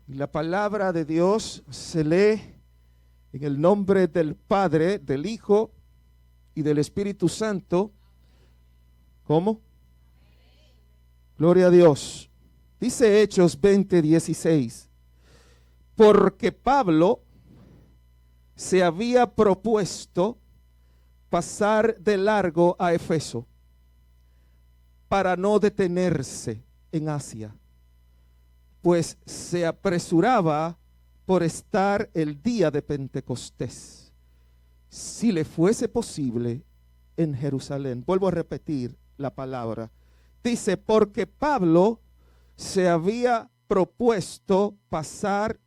Y la palabra de Dios se lee en el nombre del Padre, del Hijo y del Espíritu Santo. ¿Cómo? Gloria a Dios. Dice Hechos 20:16. Porque Pablo se había propuesto pasar de largo a Efeso para no detenerse en Asia, pues se apresuraba por estar el día de Pentecostés, si le fuese posible, en Jerusalén. Vuelvo a repetir la palabra. Dice, porque Pablo se había propuesto pasar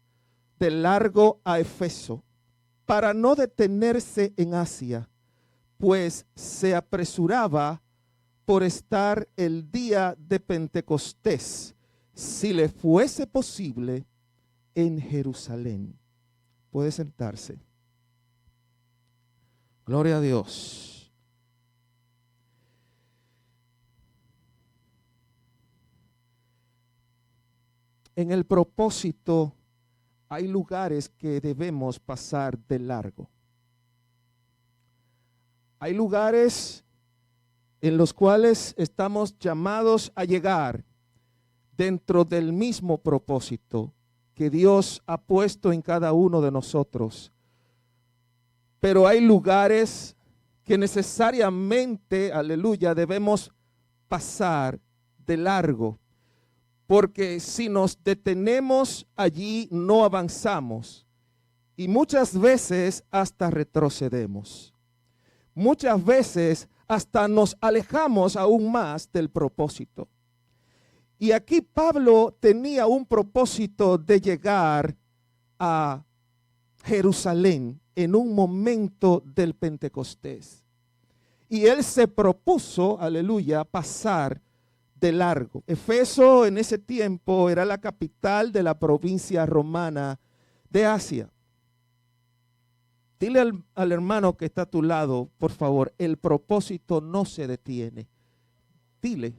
de largo a Efeso para no detenerse en Asia, pues se apresuraba por estar el día de Pentecostés, si le fuese posible, en Jerusalén. Puede sentarse. Gloria a Dios. En el propósito hay lugares que debemos pasar de largo. Hay lugares en los cuales estamos llamados a llegar dentro del mismo propósito que Dios ha puesto en cada uno de nosotros. Pero hay lugares que necesariamente, aleluya, debemos pasar de largo. Porque si nos detenemos allí, no avanzamos. Y muchas veces hasta retrocedemos. Muchas veces hasta nos alejamos aún más del propósito. Y aquí Pablo tenía un propósito de llegar a Jerusalén en un momento del Pentecostés. Y él se propuso, aleluya, pasar de largo. Efeso en ese tiempo era la capital de la provincia romana de Asia. Dile al hermano que está a tu lado, por favor, el propósito no se detiene. Dile,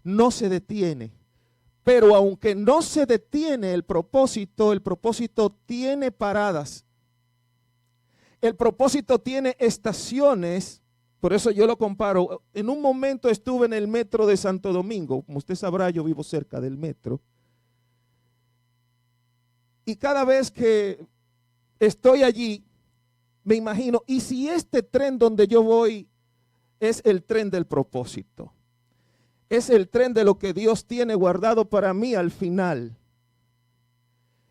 no se detiene. Pero aunque no se detiene el propósito tiene paradas. El propósito tiene estaciones. Por eso yo lo comparo. En un momento estuve en el metro de Santo Domingo. Como usted sabrá, yo vivo cerca del metro. Y cada vez que estoy allí, me imagino, ¿y si este tren donde yo voy es el tren del propósito? Es el tren de lo que Dios tiene guardado para mí al final.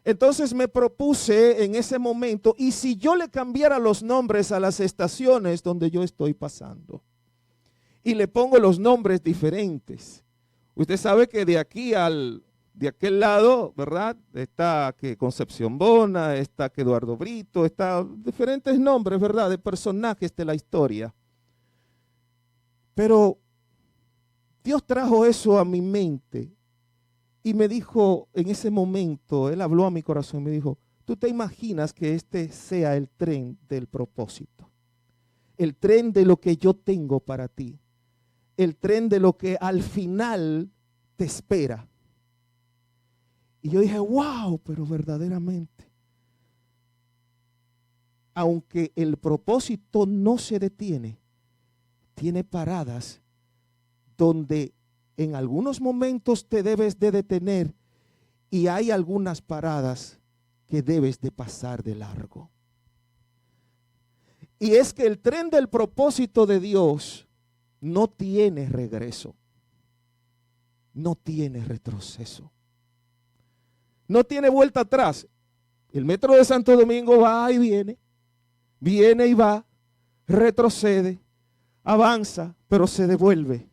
Entonces me propuse en ese momento, ¿y si yo le cambiara los nombres a las estaciones donde yo estoy pasando? Y le pongo los nombres diferentes. Usted sabe que de aquí de aquel lado, ¿verdad? Está que Concepción Bona, está que Eduardo Brito, está diferentes nombres, ¿verdad? De personajes de la historia. Pero Dios trajo eso a mi mente y me dijo en ese momento, Él habló a mi corazón y me dijo, ¿tú te imaginas que este sea el tren del propósito? El tren de lo que yo tengo para ti. El tren de lo que al final te espera. Y yo dije, wow, pero verdaderamente. Aunque el propósito no se detiene, tiene paradas donde en algunos momentos te debes de detener y hay algunas paradas que debes de pasar de largo. Y es que el tren del propósito de Dios no tiene regreso, no tiene retroceso. No tiene vuelta atrás. El metro de Santo Domingo va y viene y va, retrocede, avanza, pero se devuelve.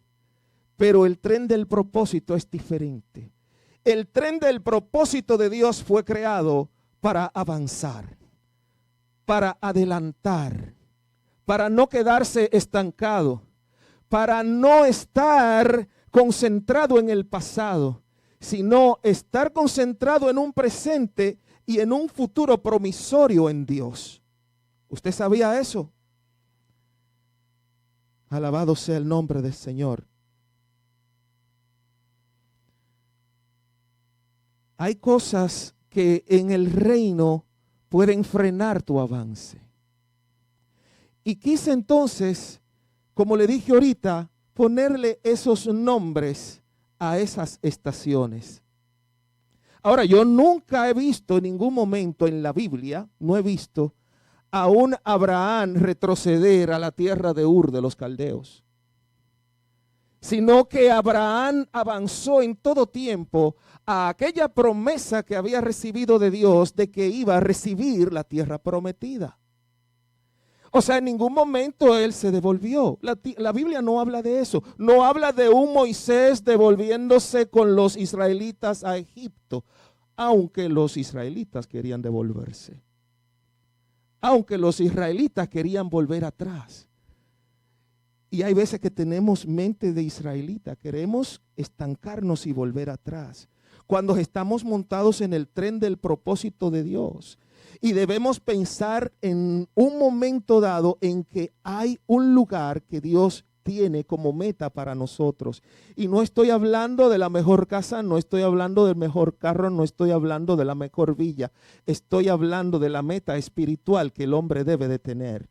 Pero el tren del propósito es diferente. El tren del propósito de Dios fue creado para avanzar, para adelantar, para no quedarse estancado, para no estar concentrado en el pasado, sino estar concentrado en un presente y en un futuro promisorio en Dios. ¿Usted sabía eso? Alabado sea el nombre del Señor. Hay cosas que en el reino pueden frenar tu avance. Y quise entonces, como le dije ahorita, ponerle esos nombres a esas estaciones. Ahora, yo nunca he visto en ningún momento en la Biblia, no he visto a un Abraham retroceder a la tierra de Ur de los caldeos, sino que Abraham avanzó en todo tiempo a aquella promesa que había recibido de Dios de que iba a recibir la tierra prometida. O sea, en ningún momento él se devolvió. La Biblia no habla de eso. No habla de un Moisés devolviéndose con los israelitas a Egipto, aunque los israelitas querían devolverse. Aunque los israelitas querían volver atrás. Y hay veces que tenemos mente de israelita, queremos estancarnos y volver atrás. Cuando estamos montados en el tren del propósito de Dios. Y debemos pensar en un momento dado en que hay un lugar que Dios tiene como meta para nosotros. Y no estoy hablando de la mejor casa, no estoy hablando del mejor carro, no estoy hablando de la mejor villa. Estoy hablando de la meta espiritual que el hombre debe de tener.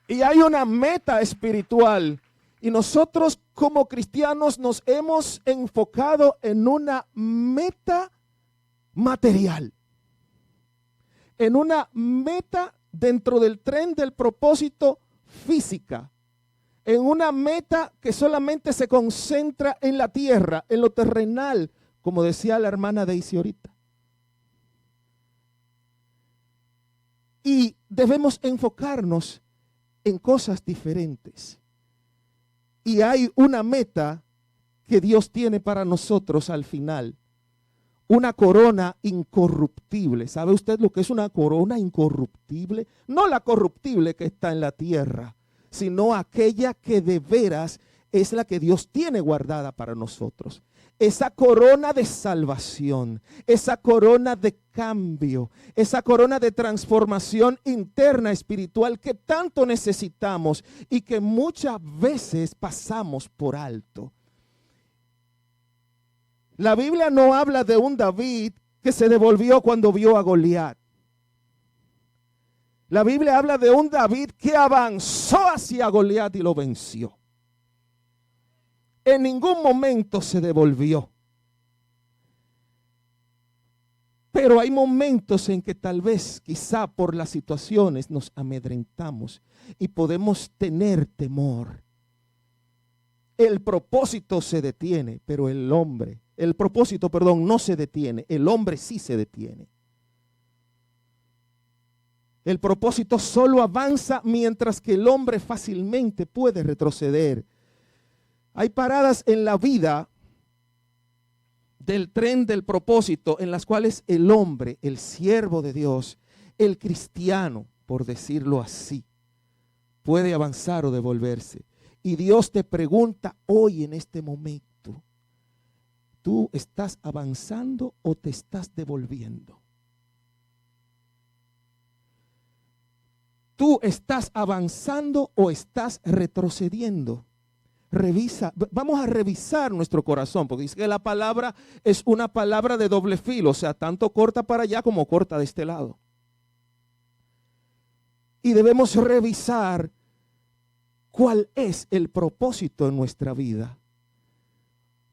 Y hay una meta espiritual. Y nosotros como cristianos nos hemos enfocado en una meta material. En una meta dentro del tren del propósito física. En una meta que solamente se concentra en la tierra, en lo terrenal, como decía la hermana Daisy ahorita. Y debemos enfocarnos en cosas diferentes. Y hay una meta que Dios tiene para nosotros al final. Una corona incorruptible. ¿Sabe usted lo que es una corona incorruptible? No la corruptible que está en la tierra, sino aquella que de veras es la que Dios tiene guardada para nosotros. Esa corona de salvación, esa corona de cambio, esa corona de transformación interna espiritual que tanto necesitamos y que muchas veces pasamos por alto. La Biblia no habla de un David que se devolvió cuando vio a Goliat. La Biblia habla de un David que avanzó hacia Goliat y lo venció. En ningún momento se devolvió. Pero hay momentos en que tal vez, quizá por las situaciones, nos amedrentamos y podemos tener temor. El propósito se detiene, pero el propósito no se detiene, el hombre sí se detiene. El propósito solo avanza mientras que el hombre fácilmente puede retroceder. Hay paradas en la vida del tren del propósito en las cuales el hombre, el siervo de Dios, el cristiano, por decirlo así, puede avanzar o devolverse. Y Dios te pregunta hoy en este momento, ¿tú estás avanzando o te estás devolviendo? ¿Tú estás avanzando o estás retrocediendo? Revisa, vamos a revisar nuestro corazón, porque dice que la palabra es una palabra de doble filo, o sea, tanto corta para allá como corta de este lado. Y debemos revisar cuál es el propósito en nuestra vida.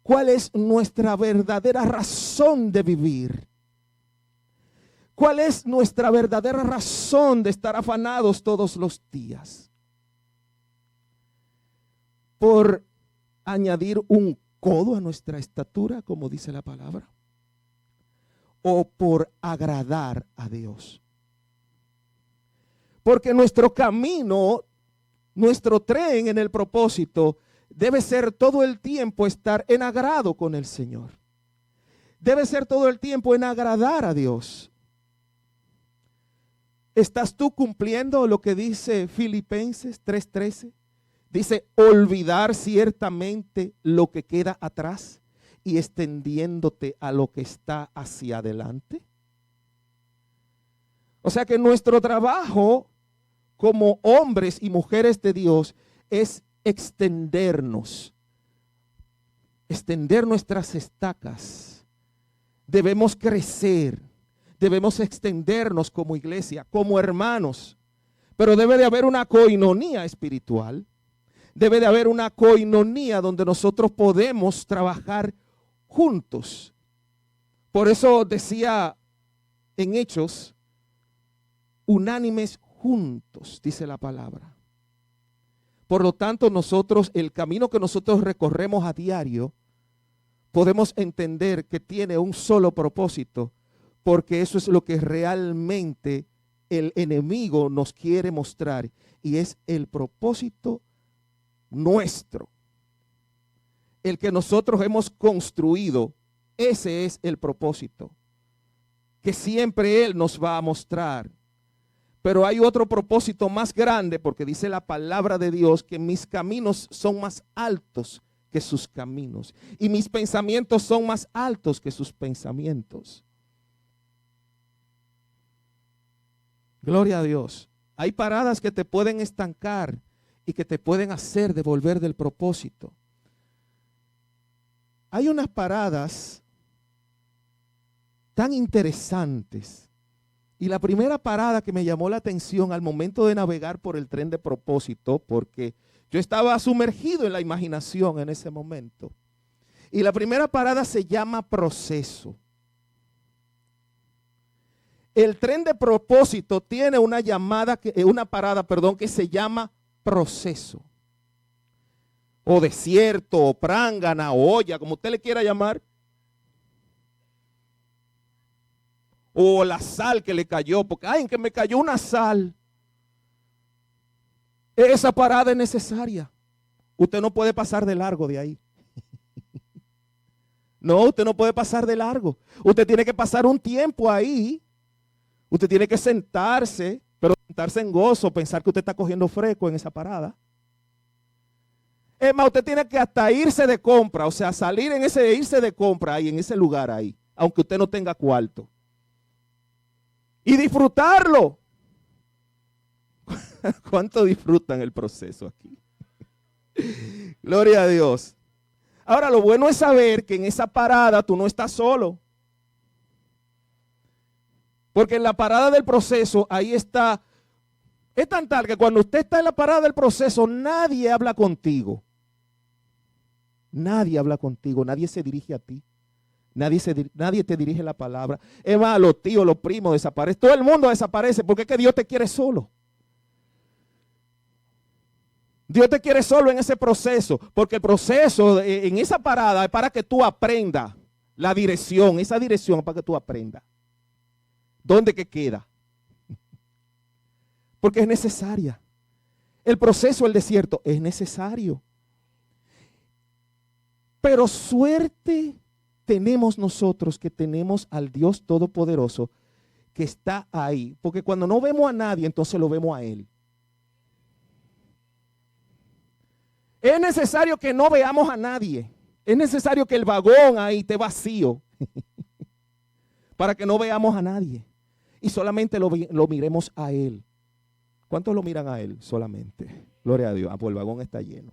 ¿Cuál es nuestra verdadera razón de vivir? ¿Cuál es nuestra verdadera razón de estar afanados todos los días? ¿Por añadir un codo a nuestra estatura, como dice la palabra? ¿O por agradar a Dios? Porque nuestro camino, nuestro tren en el propósito, debe ser todo el tiempo estar en agrado con el Señor. Debe ser todo el tiempo en agradar a Dios. ¿Estás tú cumpliendo lo que dice Filipenses 3:13? Dice, olvidar ciertamente lo que queda atrás y extendiéndote a lo que está hacia adelante. O sea que nuestro trabajo como hombres y mujeres de Dios es extendernos extender nuestras estacas. Debemos crecer. Debemos extendernos como iglesia, como hermanos. Pero debe de haber una coinonía espiritual. Debe de haber una coinonía donde nosotros podemos trabajar juntos. Por eso decía en Hechos, unánimes juntos, dice la palabra. Por lo tanto, nosotros, el camino que nosotros recorremos a diario, podemos entender que tiene un solo propósito, porque eso es lo que realmente el enemigo nos quiere mostrar, y es el propósito nuestro. El que nosotros hemos construido, ese es el propósito, que siempre Él nos va a mostrar. Pero hay otro propósito más grande, porque dice la palabra de Dios que mis caminos son más altos que sus caminos y mis pensamientos son más altos que sus pensamientos. Gloria a Dios. Hay paradas que te pueden estancar y que te pueden hacer devolver del propósito. Hay unas paradas tan interesantes. Y la primera parada que me llamó la atención al momento de navegar por el tren de propósito, porque yo estaba sumergido en la imaginación en ese momento. Y la primera parada se llama proceso. El tren de propósito tiene una parada que se llama proceso. O desierto, o prángana, o olla, como usted le quiera llamar. O la sal que le cayó, porque ay, en que me cayó una sal. Esa parada es necesaria. Usted no puede pasar de largo de ahí. No, usted no puede pasar de largo. Usted tiene que pasar un tiempo ahí. Usted tiene que sentarse, pero sentarse en gozo, pensar que usted está cogiendo fresco en esa parada. Es más, usted tiene que hasta irse de compra, o sea, salir irse de compra ahí, en ese lugar ahí, aunque usted no tenga cuarto. Y disfrutarlo. ¿Cuánto disfrutan el proceso aquí? Gloria a Dios. Ahora, lo bueno es saber que en esa parada tú no estás solo. Porque en la parada del proceso, ahí está. Es tan tal que cuando usted está en la parada del proceso, nadie habla contigo. Nadie habla contigo, nadie se dirige a ti. Nadie te dirige la palabra. Es más, los tíos, los primos desaparecen. Todo el mundo desaparece porque es que Dios te quiere solo. Dios te quiere solo en ese proceso. Porque el proceso en esa parada es para que tú aprendas la dirección. Esa dirección es para que tú aprendas. ¿Dónde que queda? Porque es necesaria. El proceso, el desierto, es necesario. Pero suerte tenemos nosotros que tenemos al Dios Todopoderoso que está ahí. Porque cuando no vemos a nadie, entonces lo vemos a Él. Es necesario que no veamos a nadie. Es necesario que el vagón ahí esté vacío. Para que no veamos a nadie. Y solamente lo miremos a Él. ¿Cuántos lo miran a Él? Solamente. Gloria a Dios. Pues el vagón está lleno.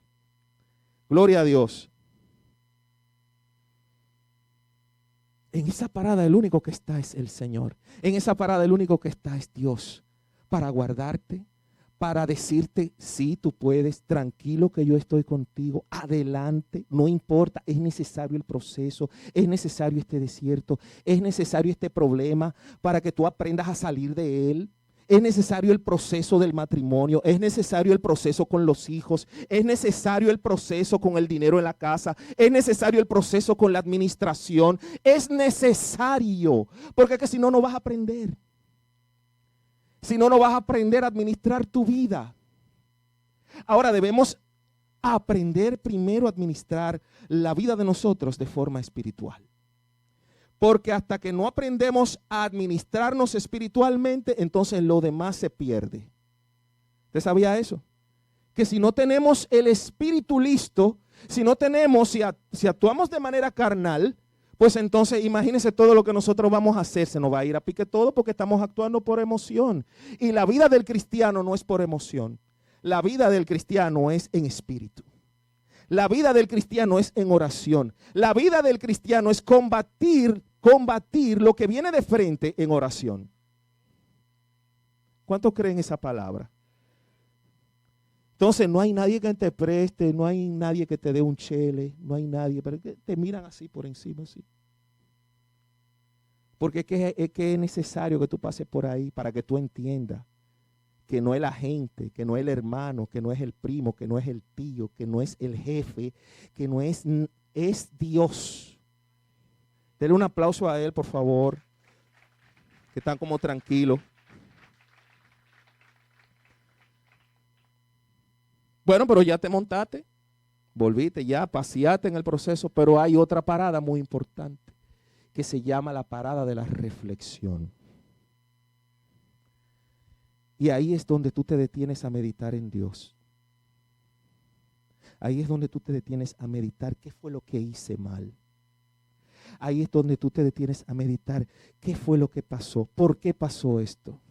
Gloria a Dios. En esa parada el único que está es el Señor. En esa parada el único que está es Dios. Para guardarte, para decirte, sí, tú puedes, tranquilo que yo estoy contigo, adelante, no importa, es necesario el proceso, es necesario este desierto, es necesario este problema para que tú aprendas a salir de él. Es necesario el proceso del matrimonio, es necesario el proceso con los hijos, es necesario el proceso con el dinero en la casa, es necesario el proceso con la administración, es necesario, porque es que si no, no vas a aprender. Si no, no vas a aprender a administrar tu vida. Ahora debemos aprender primero a administrar la vida de nosotros de forma espiritual. Porque hasta que no aprendemos a administrarnos espiritualmente, entonces lo demás se pierde. ¿Usted sabía eso? Que si no tenemos el espíritu listo, si actuamos de manera carnal, pues entonces imagínense todo lo que nosotros vamos a hacer. Se nos va a ir a pique todo porque estamos actuando por emoción. Y la vida del cristiano no es por emoción. La vida del cristiano es en espíritu. La vida del cristiano es en oración. La vida del cristiano es combatir lo que viene de frente en oración. ¿Cuántos creen esa palabra? Entonces no hay nadie que te preste, no hay nadie que te dé un chele, no hay nadie, pero que te miran así por encima, así. Porque es que es necesario que tú pases por ahí para que tú entiendas que no es la gente, que no es el hermano, que no es el primo, que no es el tío, que no es el jefe, que no es Dios. Denle un aplauso a él, por favor, que están como tranquilos. Bueno, pero ya te montaste, volviste ya, paseaste en el proceso, pero hay otra parada muy importante que se llama la parada de la reflexión. Y ahí es donde tú te detienes a meditar en Dios. Ahí es donde tú te detienes a meditar qué fue lo que hice mal. Ahí es donde tú te detienes a meditar qué fue lo que pasó, por qué pasó esto.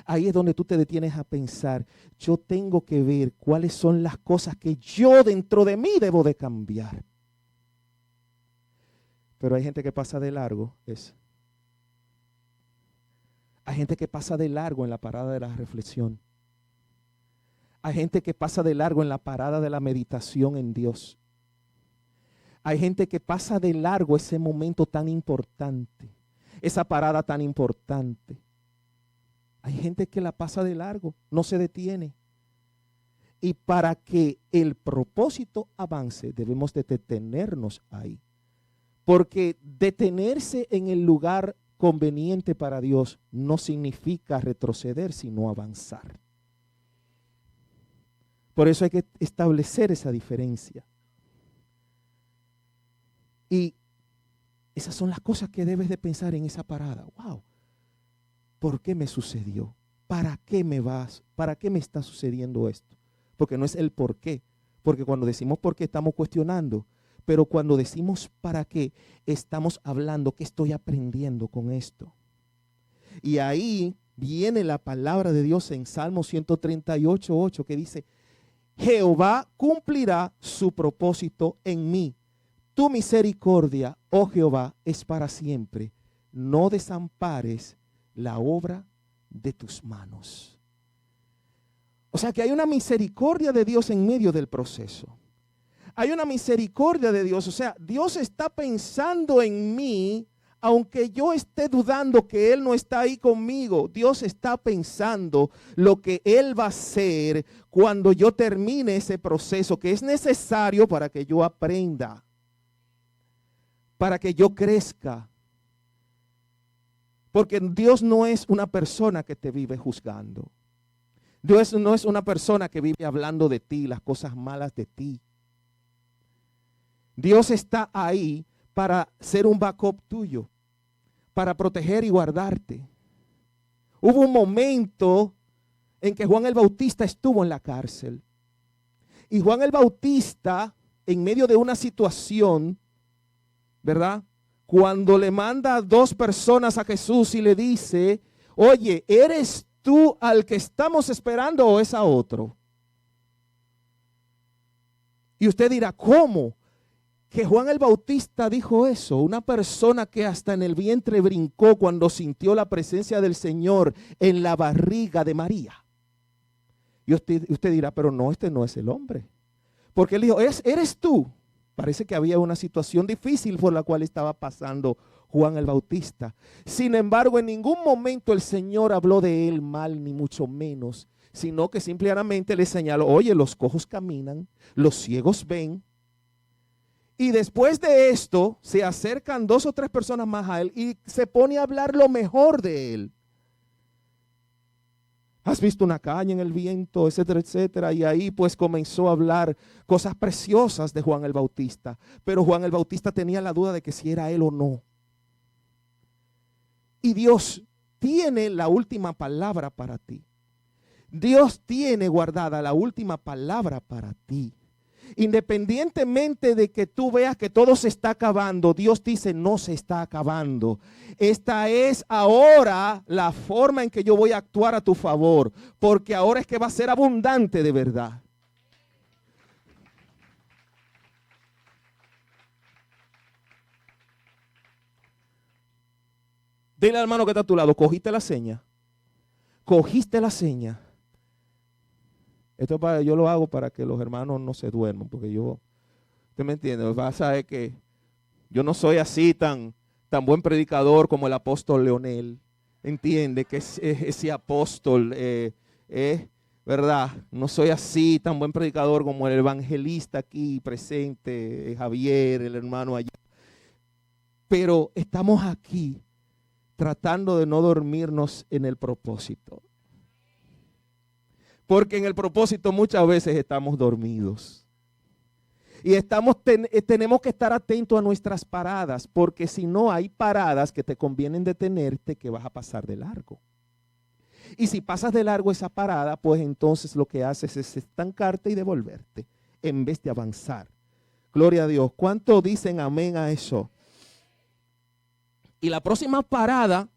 Ahí es donde tú te detienes a pensar, yo tengo que ver cuáles son las cosas que yo dentro de mí debo de cambiar. Pero hay gente que pasa de largo eso. Hay gente que pasa de largo en la parada de la reflexión. Hay gente que pasa de largo en la parada de la meditación en Dios. Hay gente que pasa de largo ese momento tan importante, esa parada tan importante. Hay gente que la pasa de largo, no se detiene. Y para que el propósito avance, debemos de detenernos ahí. Porque detenerse en el lugar conveniente para Dios no significa retroceder, sino avanzar. Por eso hay que establecer esa diferencia. Y esas son las cosas que debes de pensar en esa parada. Wow, ¿por qué me sucedió? ¿Para qué me vas? ¿Para qué me está sucediendo esto? Porque no es el por qué. Porque cuando decimos por qué estamos cuestionando. Pero cuando decimos para qué, estamos hablando qué estoy aprendiendo con esto. Y ahí viene la palabra de Dios en Salmo 138:8 que dice, Jehová cumplirá su propósito en mí. Tu misericordia, oh Jehová, es para siempre. No desampares la obra de tus manos. O sea que hay una misericordia de Dios en medio del proceso. Hay una misericordia de Dios. O sea, Dios está pensando en mí, aunque yo esté dudando que Él no está ahí conmigo. Dios está pensando lo que Él va a hacer cuando yo termine ese proceso, que es necesario para que yo aprenda, para que yo crezca. Porque Dios no es una persona que te vive juzgando. Dios no es una persona que vive hablando de ti, las cosas malas de ti. Dios está ahí para ser un backup tuyo, para proteger y guardarte. Hubo un momento en que Juan el Bautista estuvo en la cárcel. Y Juan el Bautista, en medio de una situación, ¿verdad? Cuando le manda a 2 personas a Jesús y le dice, oye, ¿eres tú al que estamos esperando o es a otro? Y usted dirá, ¿cómo? Que Juan el Bautista dijo eso, una persona que hasta en el vientre brincó cuando sintió la presencia del Señor en la barriga de María. Y usted dirá, pero no, este no es el hombre. Porque él dijo, ¿eres tú? Parece que había una situación difícil por la cual estaba pasando Juan el Bautista. Sin embargo, en ningún momento el Señor habló de él mal, ni mucho menos, sino que simplemente le señaló, oye, los cojos caminan, los ciegos ven. Y después de esto, se acercan 2 o 3 personas más a él y se pone a hablar lo mejor de él. ¿Has visto una caña en el viento? Etcétera, etcétera. Y ahí pues comenzó a hablar cosas preciosas de Juan el Bautista. Pero Juan el Bautista tenía la duda de que si era él o no. Y Dios tiene la última palabra para ti. Dios tiene guardada la última palabra para ti. Independientemente de que tú veas que todo se está acabando, Dios dice no se está acabando. Esta es ahora la forma en que yo voy a actuar a tu favor, porque ahora es que va a ser abundante de verdad. Dile al hermano que está a tu lado, cogiste la seña. Cogiste la seña. Esto yo lo hago para que los hermanos no se duerman, porque usted me entiende, lo que pasa es que yo no soy así tan buen predicador como el apóstol Leonel. Entiende que ese apóstol, ¿verdad? No soy así tan buen predicador como el evangelista aquí presente, Javier, el hermano allá. Pero estamos aquí tratando de no dormirnos en el propósito. Porque en el propósito muchas veces estamos dormidos. Y tenemos que estar atentos a nuestras paradas, porque si no hay paradas que te convienen detenerte, que vas a pasar de largo. Y si pasas de largo esa parada, pues entonces lo que haces es estancarte y devolverte, en vez de avanzar. Gloria a Dios. ¿Cuánto dicen amén a eso? Y la próxima parada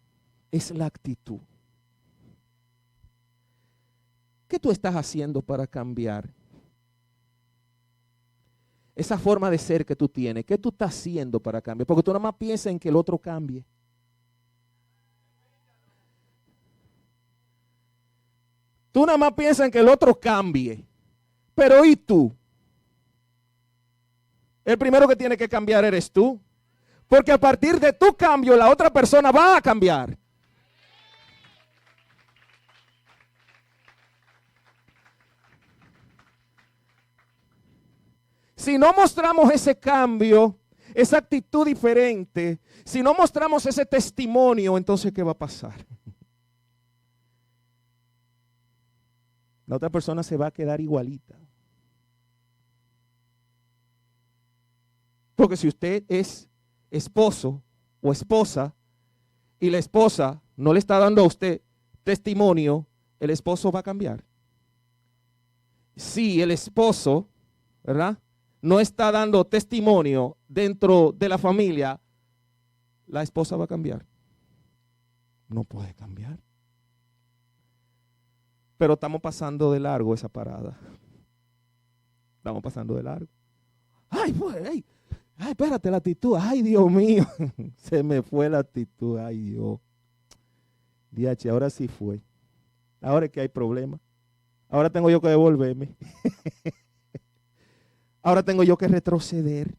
es la actitud. ¿Qué tú estás haciendo para cambiar esa forma de ser que tú tienes? ¿Qué tú estás haciendo para cambiar? Porque tú nada más piensas en que el otro cambie. Tú nada más piensas en que el otro cambie. Pero ¿y tú? El primero que tiene que cambiar eres tú. Porque a partir de tu cambio, la otra persona va a cambiar. Si no mostramos ese cambio, esa actitud diferente, si no mostramos ese testimonio, entonces ¿qué va a pasar? La otra persona se va a quedar igualita. Porque si usted es esposo o esposa y la esposa no le está dando a usted testimonio, el esposo va a cambiar. Si el esposo, ¿verdad?, no está dando testimonio dentro de la familia, la esposa va a cambiar. No puede cambiar. Pero estamos pasando de largo esa parada. Estamos pasando de largo. Ay, pues, ay, espérate, la actitud. Ay, Dios mío. Se me fue la actitud. Ay, Dios. Diache, ahora sí fue. Ahora es que hay problema. Ahora tengo yo que devolverme. Ahora tengo yo que retroceder.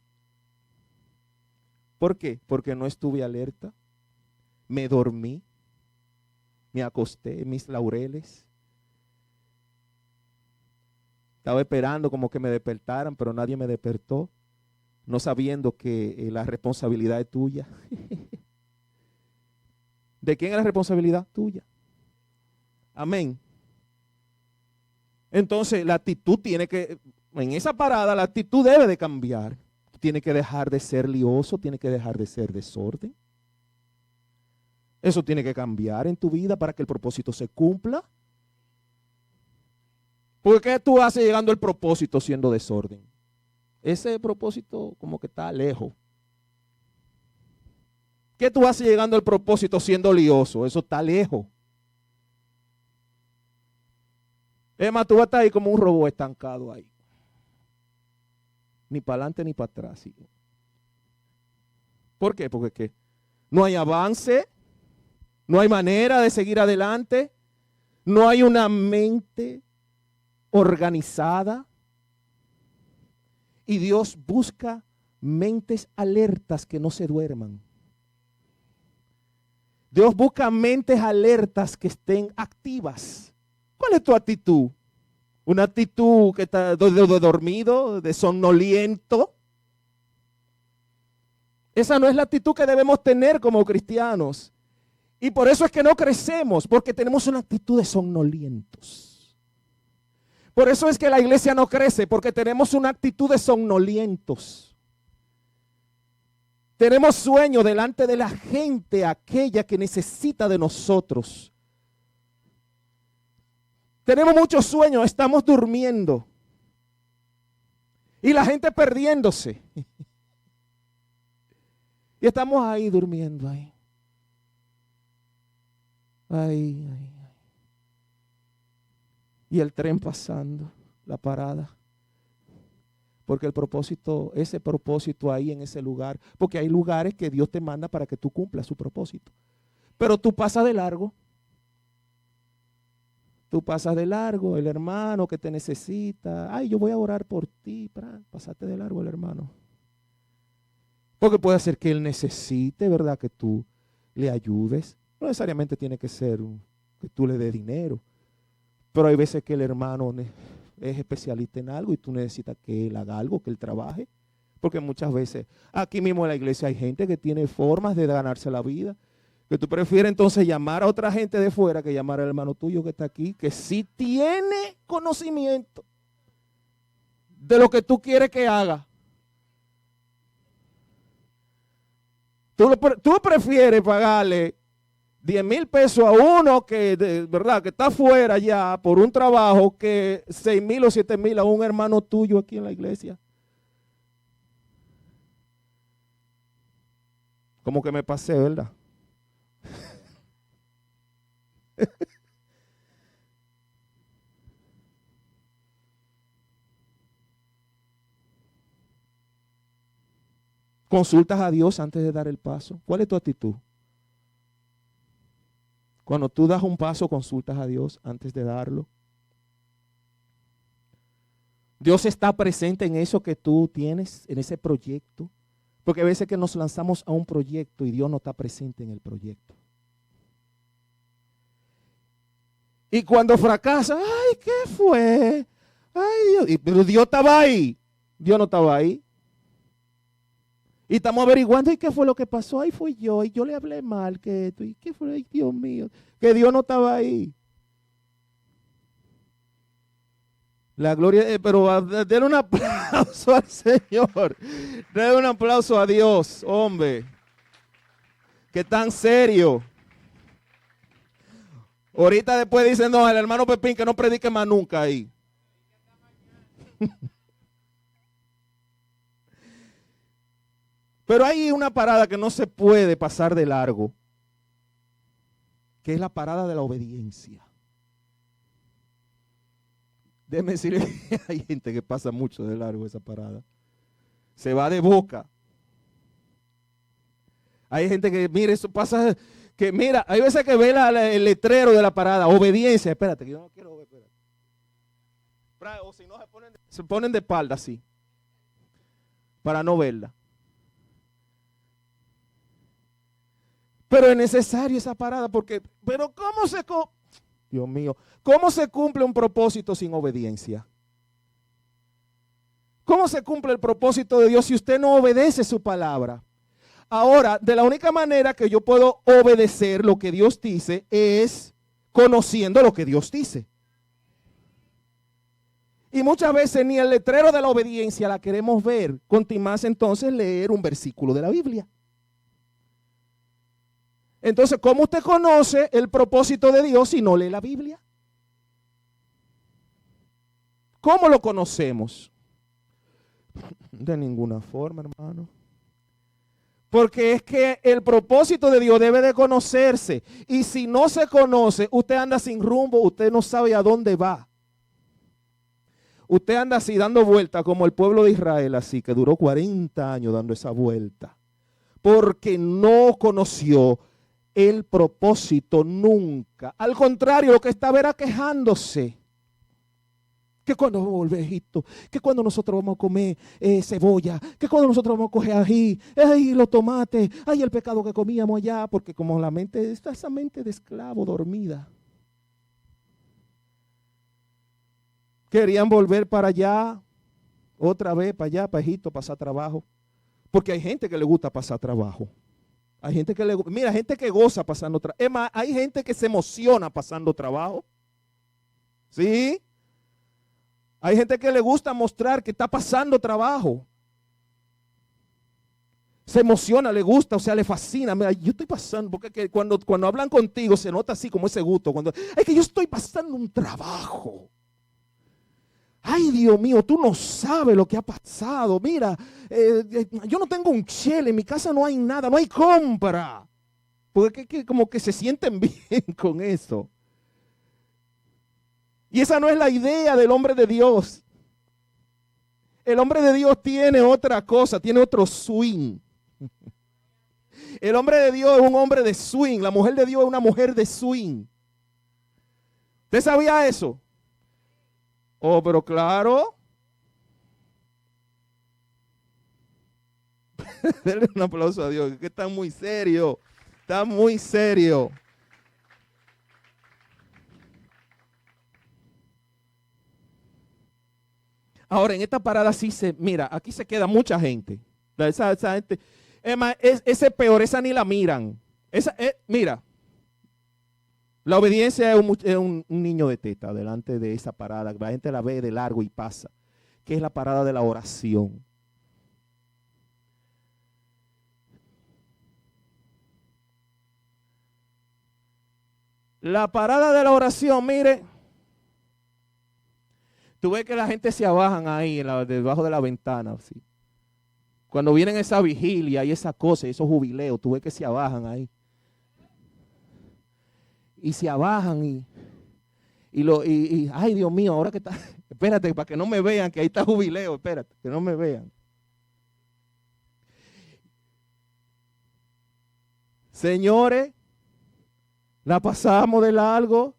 ¿Por qué? Porque no estuve alerta. Me dormí. Me acosté en mis laureles. Estaba esperando como que me despertaran, pero nadie me despertó. No sabiendo que la responsabilidad es tuya. ¿De quién es la responsabilidad? Tuya. Amén. Entonces la actitud tiene que... En esa parada la actitud debe de cambiar. Tiene que dejar de ser lioso, tiene que dejar de ser desorden. Eso tiene que cambiar en tu vida para que el propósito se cumpla. ¿Por qué tú haces llegando al propósito siendo desorden? Ese propósito como que está lejos. ¿Qué tú haces llegando al propósito siendo lioso? Eso está lejos. Es más, tú vas a estar ahí como un robot estancado ahí. Ni para adelante ni para atrás. ¿Sí? ¿Por qué? Porque ¿qué? No hay avance, no hay manera de seguir adelante, no hay una mente organizada. Y Dios busca mentes alertas que no se duerman. Dios busca mentes alertas que estén activas. ¿Cuál es tu actitud? ¿Una actitud que está de dormido, de somnoliento? Esa no es la actitud que debemos tener como cristianos. Y por eso es que no crecemos, porque tenemos una actitud de somnolientos. Por eso es que la iglesia no crece, porque tenemos una actitud de somnolientos. Tenemos sueño delante de la gente, aquella que necesita de nosotros. Tenemos muchos sueños, estamos durmiendo. Y la gente perdiéndose. Y estamos ahí durmiendo ahí. Ahí. Y el tren pasando, la parada. Porque el propósito, ese propósito ahí en ese lugar, porque hay lugares que Dios te manda para que tú cumplas su propósito. Pero tú pasas de largo. Tú pasas de largo, el hermano que te necesita. Ay, yo voy a orar por ti. Pasaste de largo el hermano. Porque puede ser que él necesite, ¿verdad? Que tú le ayudes. No necesariamente tiene que ser que tú le des dinero. Pero hay veces que el hermano es especialista en algo y tú necesitas que él haga algo, que él trabaje. Porque muchas veces aquí mismo en la iglesia hay gente que tiene formas de ganarse la vida. Que tú prefieres entonces llamar a otra gente de fuera que llamar al hermano tuyo que está aquí, que sí tiene conocimiento de lo que tú quieres que haga. Tú prefieres pagarle 10,000 pesos a uno que, ¿verdad?, que está afuera ya por un trabajo que 6,000 o 7,000 a un hermano tuyo aquí en la iglesia. Como que me pasé, ¿verdad? ¿Consultas a Dios antes de dar el paso? ¿Cuál es tu actitud? Cuando tú das un paso, ¿consultas a Dios antes de darlo? Dios está presente en eso que tú tienes, en ese proyecto. Porque a veces que nos lanzamos a un proyecto y Dios no está presente en el proyecto. Y cuando fracasa, ay, ¿qué fue? Ay, Dios, pero Dios estaba ahí. Dios no estaba ahí. Y estamos averiguando, ¿y qué fue lo que pasó? Ahí fui yo, y yo le hablé mal, que esto, ¿y qué fue? Ay, Dios mío, que Dios no estaba ahí. La gloria, pero denle un aplauso al Señor. Denle un aplauso a Dios, hombre. Que tan serio. Ahorita después dicen, no, el hermano Pepín que no predique más nunca ahí. Pero hay una parada que no se puede pasar de largo, que es la parada de la obediencia. Déjeme decirle que hay gente que pasa mucho de largo esa parada. Se va de boca. Hay gente que, mira, eso pasa, que mira, hay veces que ve el letrero de la parada, obediencia. Espérate, que yo no quiero ver. O si no, se ponen de espalda así, para no verla. Pero es necesario esa parada porque, pero Dios mío, ¿cómo se cumple un propósito sin obediencia? ¿Cómo se cumple el propósito de Dios si usted no obedece su palabra? Ahora, de la única manera que yo puedo obedecer lo que Dios dice es conociendo lo que Dios dice. Y muchas veces ni el letrero de la obediencia la queremos ver, con más entonces leer un versículo de la Biblia. Entonces, ¿cómo usted conoce el propósito de Dios si no lee la Biblia? ¿Cómo lo conocemos? De ninguna forma, hermano. Porque es que el propósito de Dios debe de conocerse. Y si no se conoce, usted anda sin rumbo, usted no sabe a dónde va. Usted anda así dando vueltas como el pueblo de Israel, así que duró 40 años dando esa vuelta. Porque no conoció el propósito nunca. Al contrario, lo que estaba era quejándose. Que cuando vamos a volver a Egipto, que cuando nosotros vamos a comer cebolla, que cuando nosotros vamos a coger ají, ay, los tomates, ay, el pecado que comíamos allá, porque como la mente, está esa mente de esclavo dormida. Querían volver para allá, otra vez para allá, para Egipto, pasar trabajo. Porque hay gente que le gusta pasar trabajo. Hay gente que mira, gente que goza pasando trabajo. Es más, hay gente que se emociona pasando trabajo. ¿Sí? Hay gente que le gusta mostrar que está pasando trabajo. Se emociona, le gusta, o sea, le fascina. Mira, yo estoy pasando, porque cuando hablan contigo se nota así como ese gusto. Es que yo estoy pasando un trabajo. Ay, Dios mío, tú no sabes lo que ha pasado. Mira, yo no tengo un chele, en mi casa no hay nada, no hay compra. Porque como que se sienten bien con eso. Y esa no es la idea del hombre de Dios. El hombre de Dios tiene otra cosa, tiene otro swing. El hombre de Dios es un hombre de swing. La mujer de Dios es una mujer de swing. ¿Usted sabía eso? Oh, pero claro. Denle un aplauso a Dios, que está muy serio. Está muy serio. Ahora, en esta parada sí mira, aquí se queda mucha gente. Esa gente, es más, ese peor, esa ni la miran. Mira, la obediencia es un niño de teta delante de esa parada. La gente la ve de largo y pasa, que es la parada de la oración. La parada de la oración, mire, tú ves que la gente se abajan ahí debajo de la ventana, así. Cuando vienen esa vigilia y esa cosa, esos jubileos, tú ves que se abajan ahí. Y se abajan y ay, Dios mío, ahora que está, espérate, para que no me vean, que ahí está jubileo, espérate, que no me vean. Señores, la pasamos de largo.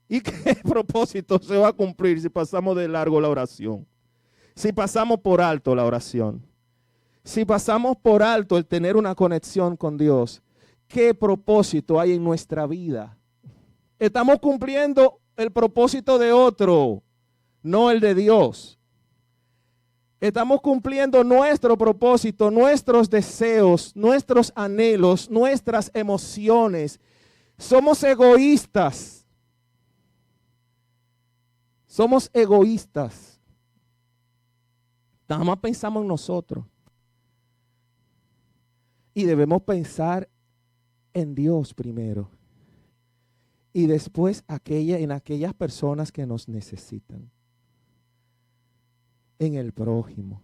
¿Y qué propósito se va a cumplir si pasamos de largo la oración? Si pasamos por alto la oración. Si pasamos por alto el tener una conexión con Dios. ¿Qué propósito hay en nuestra vida? Estamos cumpliendo el propósito de otro, no el de Dios. Estamos cumpliendo nuestro propósito, nuestros deseos, nuestros anhelos, nuestras emociones. Somos egoístas. Somos egoístas. Nada más pensamos en nosotros. Y debemos pensar en Dios primero. Y después en aquellas personas que nos necesitan. En el prójimo.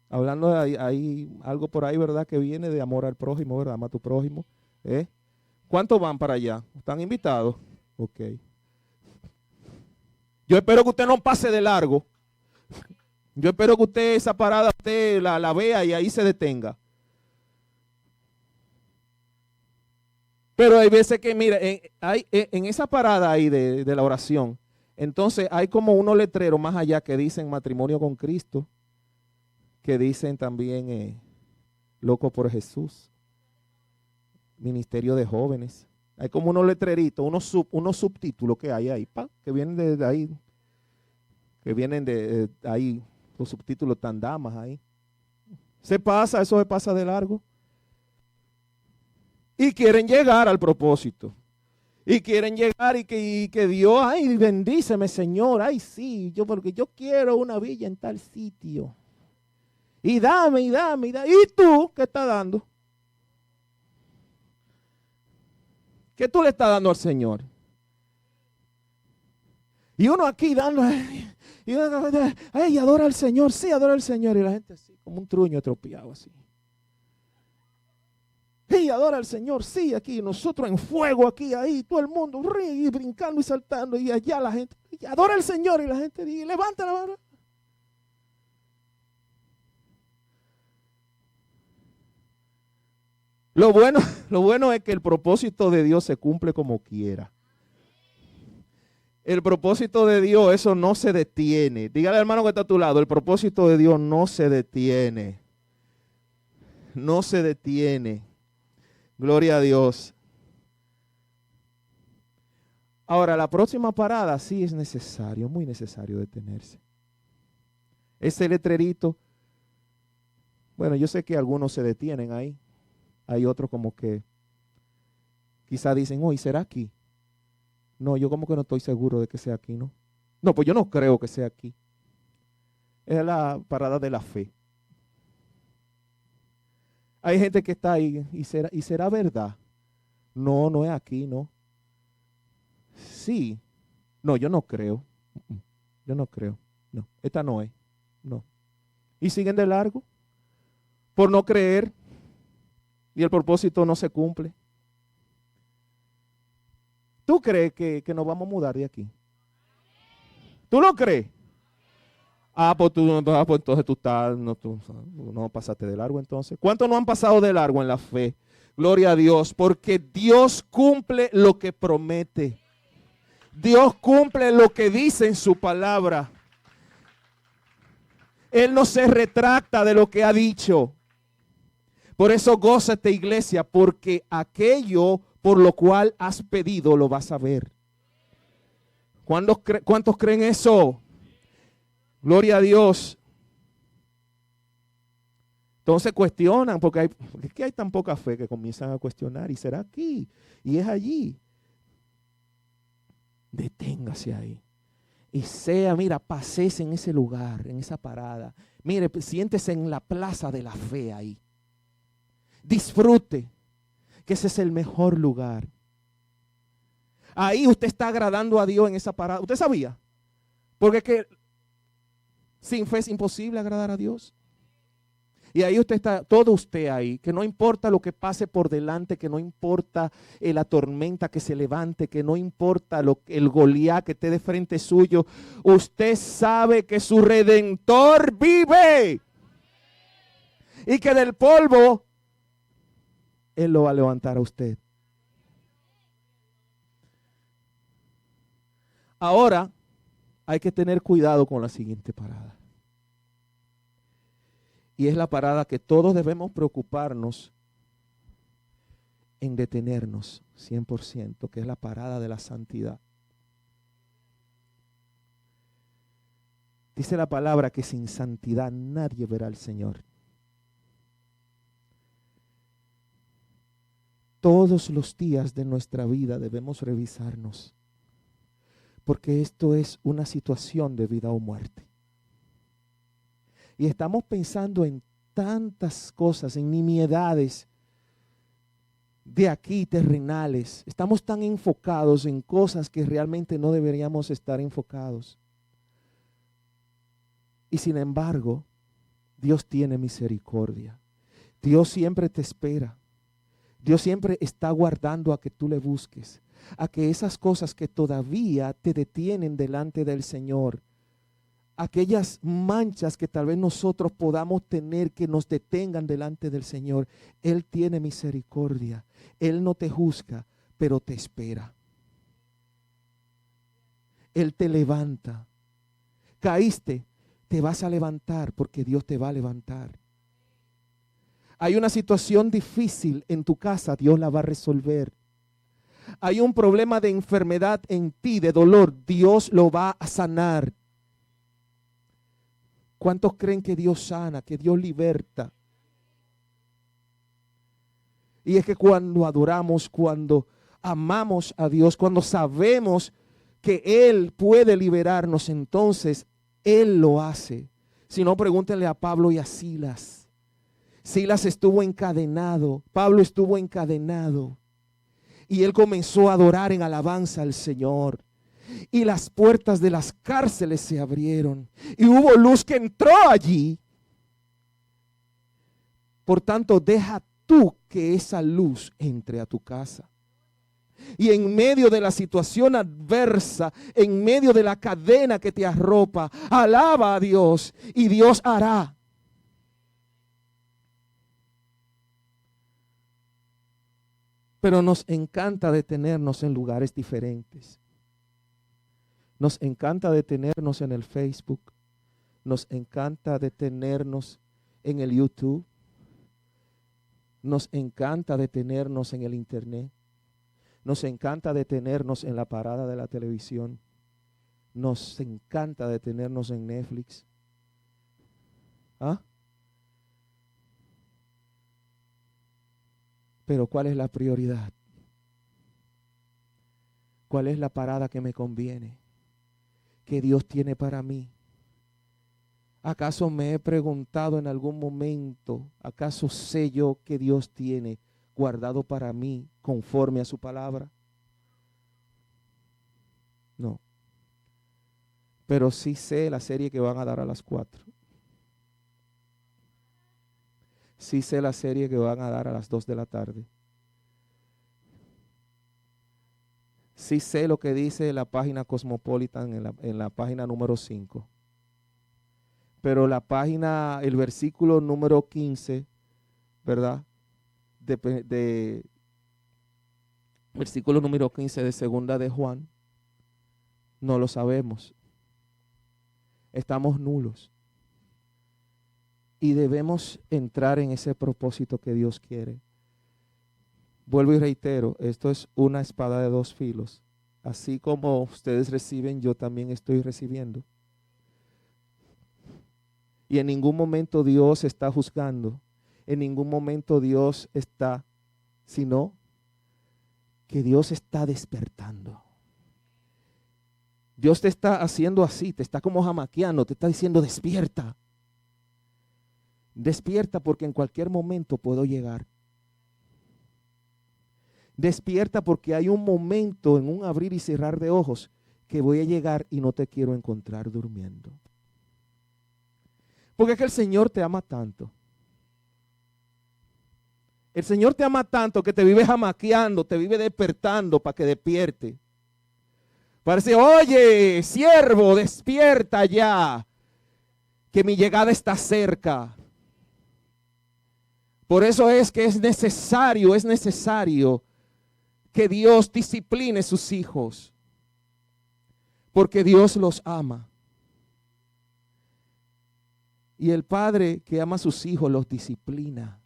Hablando de hay algo por ahí, ¿verdad? Que viene de amor al prójimo, ¿verdad? Ama a tu prójimo. ¿Cuántos van para allá? ¿Están invitados? Ok. Yo espero que usted no pase de largo. Yo espero que usted esa parada usted la vea y ahí se detenga. Pero hay veces que, mira, en esa parada ahí de la oración, entonces hay como unos letreros más allá que dicen matrimonio con Cristo, que dicen también loco por Jesús, ministerio de jóvenes. Hay como unos letreritos, unos subtítulos que hay ahí, que vienen de ahí, que vienen de ahí, los subtítulos tan damas ahí. Eso se pasa de largo. Y quieren llegar al propósito. Y quieren llegar y que Dios, ay, bendíceme, Señor. Ay, sí, porque yo quiero una villa en tal sitio. Y dame. ¿Y tú qué estás dando? ¿Qué tú le estás dando al Señor? Y uno aquí dando, ay, adora al Señor, sí, adora al Señor. Y la gente así, como un truño atropellado así. Y adora al Señor, sí, aquí, nosotros en fuego, aquí, ahí, todo el mundo, y brincando y saltando, y allá la gente, adora al Señor, y la gente dice, levanta la mano. Lo bueno es que el propósito de Dios se cumple como quiera. El propósito de Dios, eso no se detiene. Dígale al hermano que está a tu lado, el propósito de Dios no se detiene. No se detiene. Gloria a Dios. Ahora, la próxima parada sí es necesario, muy necesario detenerse. Ese letrerito, bueno, yo sé que algunos se detienen ahí. Hay otros como que quizá dicen, ¿y será aquí? No, yo como que no estoy seguro de que sea aquí, ¿no? No, pues yo no creo que sea aquí. Es la parada de la fe. Hay gente que está ahí y será verdad. No, no es aquí, no. Sí. No, yo no creo. Yo no creo. No, esta no es. No. Y siguen de largo por no creer y el propósito no se cumple. ¿Tú crees que nos vamos a mudar de aquí? ¿Tú lo crees? Pues pues entonces tú estás, tú no pasaste de largo entonces. ¿Cuántos no han pasado de largo en la fe? Gloria a Dios, porque Dios cumple lo que promete. Dios cumple lo que dice en su palabra. Él no se retracta de lo que ha dicho. Por eso gózate, iglesia, porque aquello por lo cual has pedido lo vas a ver. ¿Cuántos creen eso? Gloria a Dios. Entonces cuestionan, porque es que hay tan poca fe que comienzan a cuestionar. ¿Y será aquí? ¿Y es allí? Deténgase ahí. Y mira, pasése en ese lugar, en esa parada. Mire, siéntese en la plaza de la fe ahí. Disfrute, que ese es el mejor lugar. Ahí usted está agradando a Dios en esa parada. ¿Usted sabía? Porque es que sin fe es imposible agradar a Dios. Y ahí usted está, todo usted ahí, que no importa lo que pase por delante, que no importa la tormenta que se levante, que no importa el Goliat que esté de frente suyo, usted sabe que su Redentor vive y que del polvo Él lo va a levantar a usted. Ahora hay que tener cuidado con la siguiente parada. Y es la parada que todos debemos preocuparnos en detenernos 100%, que es la parada de la santidad. Dice la palabra que sin santidad nadie verá al Señor. Todos los días de nuestra vida debemos revisarnos, porque esto es una situación de vida o muerte. Y estamos pensando en tantas cosas, en nimiedades de aquí, terrenales. Estamos tan enfocados en cosas que realmente no deberíamos estar enfocados. Y sin embargo, Dios tiene misericordia. Dios siempre te espera. Dios siempre está guardando a que tú le busques, a que esas cosas que todavía te detienen delante del Señor, aquellas manchas que tal vez nosotros podamos tener que nos detengan delante del Señor, Él tiene misericordia. Él no te juzga, pero te espera. Él te levanta. Caíste, te vas a levantar porque Dios te va a levantar. Hay una situación difícil en tu casa, Dios la va a resolver. Hay un problema de enfermedad en ti, de dolor, Dios lo va a sanar. ¿Cuántos creen que Dios sana, que Dios liberta? Y es que cuando adoramos, cuando amamos a Dios, cuando sabemos que Él puede liberarnos, entonces Él lo hace. Si no, pregúntenle a Pablo y a Silas. Silas estuvo encadenado, Pablo estuvo encadenado. Y él comenzó a adorar en alabanza al Señor. Y las puertas de las cárceles se abrieron. Y hubo luz que entró allí. Por tanto, deja tú que esa luz entre a tu casa. Y en medio de la situación adversa, en medio de la cadena que te arropa, alaba a Dios y Dios hará. Pero nos encanta detenernos en lugares diferentes. Nos encanta detenernos en el Facebook. Nos encanta detenernos en el YouTube. Nos encanta detenernos en el Internet. Nos encanta detenernos en la parada de la televisión. Nos encanta detenernos en Netflix. ¿Ah? Pero ¿cuál es la prioridad? ¿Cuál es la parada que me conviene? ¿Qué Dios tiene para mí? ¿Acaso me he preguntado en algún momento, acaso sé yo que Dios tiene guardado para mí conforme a su palabra? No. Pero sí sé la serie que van a dar a las 4. Sí sé la serie que van a dar a las 2 de la tarde. Sí sé lo que dice la página Cosmopolitan en la página número 5. pero la página, el versículo número 15, ¿verdad? Versículo número 15 de segunda de Juan, no lo sabemos. Estamos nulos. Y debemos entrar en ese propósito que Dios quiere. Vuelvo y reitero, esto es una espada de dos filos. Así como ustedes reciben, yo también estoy recibiendo. Y en ningún momento Dios está juzgando. En ningún momento Dios está, sino que Dios está despertando. Dios te está haciendo así, te está como jamaqueando, te está diciendo despierta. Despierta porque en cualquier momento puedo llegar. Despierta porque hay un momento en un abrir y cerrar de ojos que voy a llegar y no te quiero encontrar durmiendo. Porque es que el Señor te ama tanto. El Señor te ama tanto que te vive jamaqueando, te vive despertando para que despierte. Parece, oye, siervo, despierta ya, que mi llegada está cerca. Por eso es que es necesario que Dios discipline a sus hijos. Porque Dios los ama. Y el padre que ama a sus hijos los disciplina.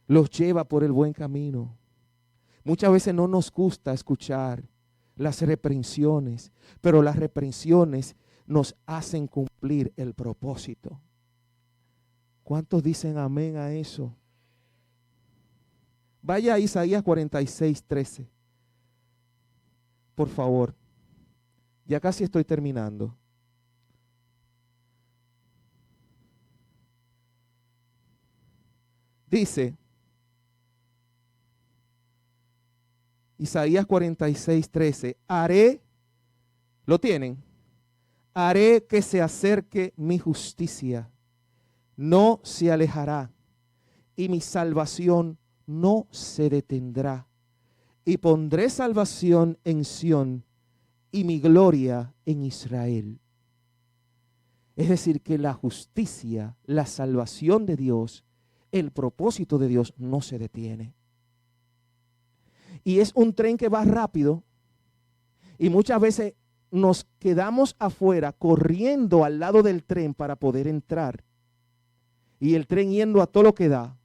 Los lleva por el buen camino. Muchas veces no nos gusta escuchar las reprensiones, pero las reprensiones nos hacen cumplir el propósito. ¿Cuántos dicen amén a eso? Vaya a Isaías 46:13. Por favor. Ya casi estoy terminando. Dice Isaías 46:13, haré, ¿lo tienen? Haré que se acerque mi justicia, no se alejará, y mi salvación no se detendrá. Y pondré salvación en Sión y mi gloria en Israel. Es decir, que la justicia, la salvación de Dios, el propósito de Dios no se detiene. Y es un tren que va rápido y muchas veces nos quedamos afuera corriendo al lado del tren para poder entrar. Y el tren yendo a todo lo que da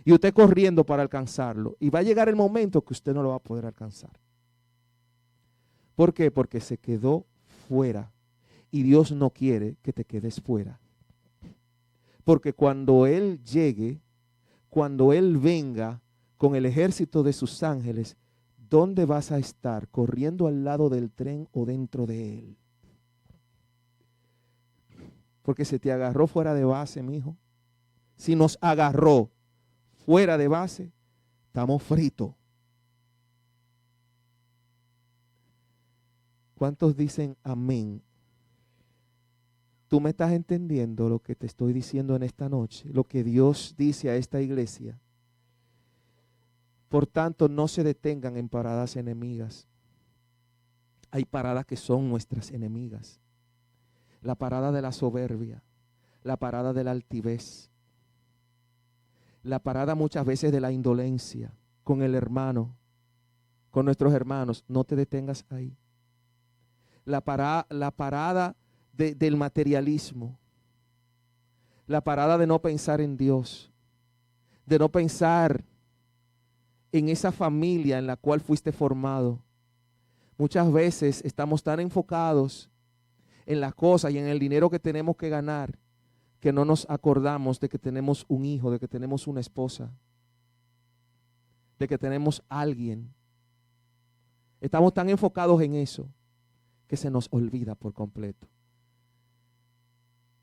y usted corriendo para alcanzarlo. Y va a llegar el momento que usted no lo va a poder alcanzar. ¿Por qué? Porque se quedó fuera y Dios no quiere que te quedes fuera. Porque cuando Él llegue, cuando Él venga con el ejército de sus ángeles, ¿dónde vas a estar? ¿Corriendo al lado del tren o dentro de él? Porque se te agarró fuera de base, mijo. Si nos agarró fuera de base, estamos fritos. ¿Cuántos dicen amén? ¿Tú me estás entendiendo lo que te estoy diciendo en esta noche? Lo que Dios dice a esta iglesia. Por tanto, no se detengan en paradas enemigas. Hay paradas que son nuestras enemigas. La parada de la soberbia, la parada de la altivez, la parada muchas veces de la indolencia con el hermano, con nuestros hermanos. No te detengas ahí. La parada del materialismo, la parada de no pensar en Dios, de no pensar en esa familia en la cual fuiste formado. Muchas veces estamos tan enfocados en las cosas y en el dinero que tenemos que ganar que no nos acordamos de que tenemos un hijo, de que tenemos una esposa, de que tenemos alguien. Estamos tan enfocados en eso que se nos olvida por completo.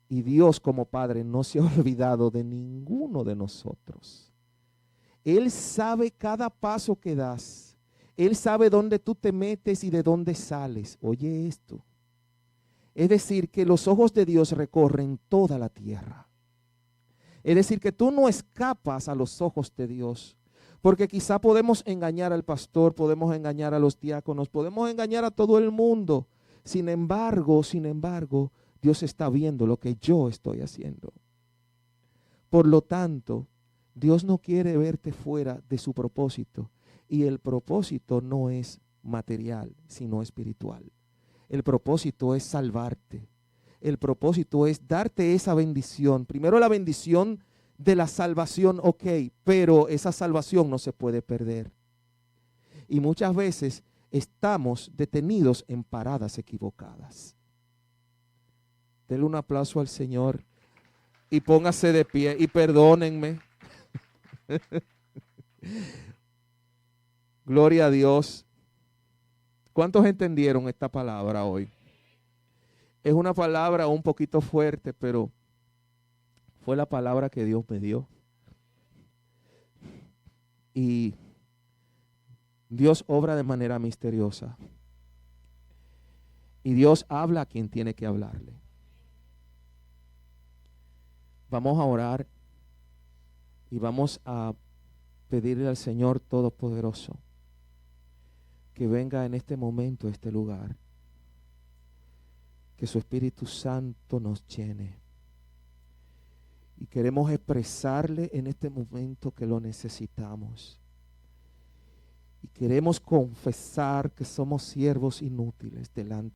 Y Dios como Padre no se ha olvidado de ninguno de nosotros. Él sabe cada paso que das. Él sabe dónde tú te metes y de dónde sales. Oye esto. Es decir, que los ojos de Dios recorren toda la tierra. Es decir, que tú no escapas a los ojos de Dios. Porque quizá podemos engañar al pastor, podemos engañar a los diáconos, podemos engañar a todo el mundo. Sin embargo, Dios está viendo lo que yo estoy haciendo. Por lo tanto, Dios no quiere verte fuera de su propósito. Y el propósito no es material, sino espiritual. El propósito es salvarte. El propósito es darte esa bendición. Primero la bendición de la salvación, ok, pero esa salvación no se puede perder. Y muchas veces estamos detenidos en paradas equivocadas. Denle un aplauso al Señor y póngase de pie y perdónenme. Gloria a Dios. ¿Cuántos entendieron esta palabra hoy? Es una palabra un poquito fuerte, pero fue la palabra que Dios me dio. Y Dios obra de manera misteriosa. Y Dios habla a quien tiene que hablarle. Vamos a orar y vamos a pedirle al Señor Todopoderoso que venga en este momento a este lugar. Que su Espíritu Santo nos llene. Y queremos expresarle en este momento que lo necesitamos. Y queremos confesar que somos siervos inútiles delante